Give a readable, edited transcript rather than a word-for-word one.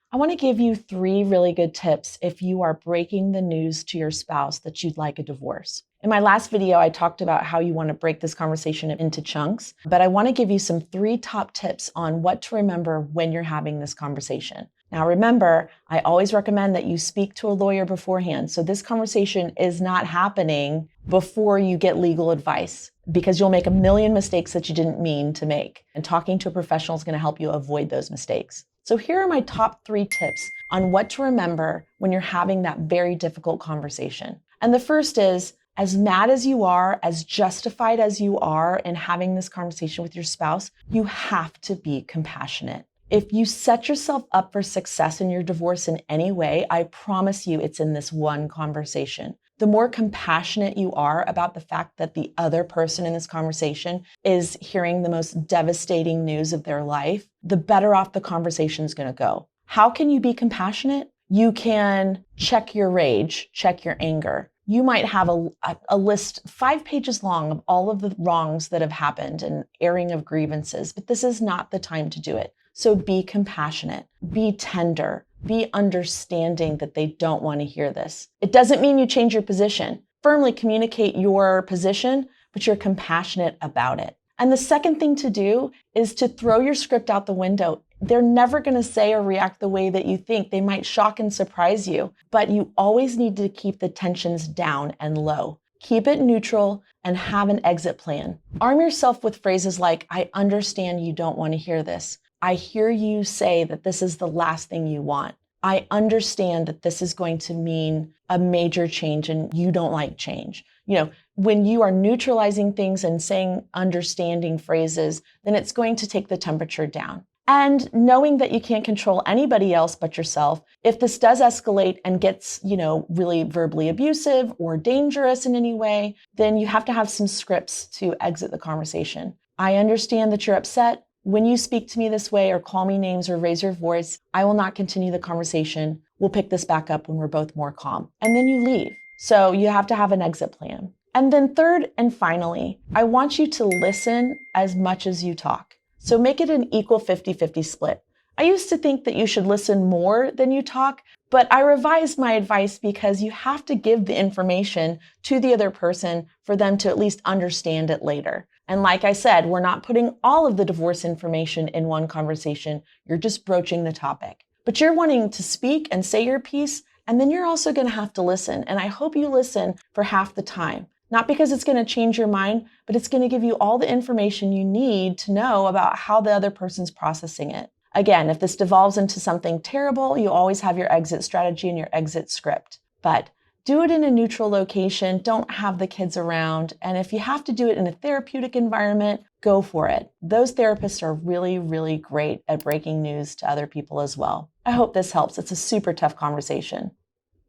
I want to give you 3 really good tips if you are breaking the news to your spouse that you'd like a divorce. In my last video, I talked about how you want to break this conversation into chunks, but I want to give you some 3 top tips on what to remember when you're having this conversation. Now, remember, I always recommend that you speak to a lawyer beforehand. So this conversation is not happening before you get legal advice, because you'll make a million mistakes that you didn't mean to make. And talking to a professional is going to help you avoid those mistakes. So here are my top 3 tips on what to remember when you're having that very difficult conversation. And the first is, as mad as you are, as justified as you are in having this conversation with your spouse, you have to be compassionate. If you set yourself up for success in your divorce in any way, I promise you it's in this one conversation. The more compassionate you are about the fact that the other person in this conversation is hearing the most devastating news of their life, the better off the conversation is going to go. How can you be compassionate? You can check your rage, check your anger. You might have a list 5 pages long of all of the wrongs that have happened and airing of grievances, but this is not the time to do it. So be compassionate, be tender, be understanding that they don't want to hear this. It doesn't mean you change your position. Firmly communicate your position, but you're compassionate about it. And the second thing to do is to throw your script out the window. They're never going to say or react the way that you think. They might shock and surprise you, but you always need to keep the tensions down and low. Keep it neutral and have an exit plan. Arm yourself with phrases like, I understand you don't want to hear this. I hear you say that this is the last thing you want. I understand that this is going to mean a major change and you don't like change. When you are neutralizing things and saying understanding phrases, then it's going to take the temperature down. And knowing that you can't control anybody else but yourself, if this does escalate and gets, really verbally abusive or dangerous in any way, then you have to have some scripts to exit the conversation. I understand that you're upset. When you speak to me this way or call me names or raise your voice, I will not continue the conversation. We'll pick this back up when we're both more calm. And then you leave. So you have to have an exit plan. And then third and finally, I want you to listen as much as you talk. So make it an equal 50-50 split. I used to think that you should listen more than you talk, but I revised my advice because you have to give the information to the other person for them to at least understand it later. And like I said, we're not putting all of the divorce information in one conversation. You're just broaching the topic. But you're wanting to speak and say your piece, and then you're also going to have to listen. And I hope you listen for half the time. Not because it's going to change your mind, but it's going to give you all the information you need to know about how the other person's processing it. Again, if this devolves into something terrible, you always have your exit strategy and your exit script. But do it in a neutral location. Don't have the kids around. And if you have to do it in a therapeutic environment, go for it. Those therapists are really, really great at breaking news to other people as well. I hope this helps. It's a super tough conversation.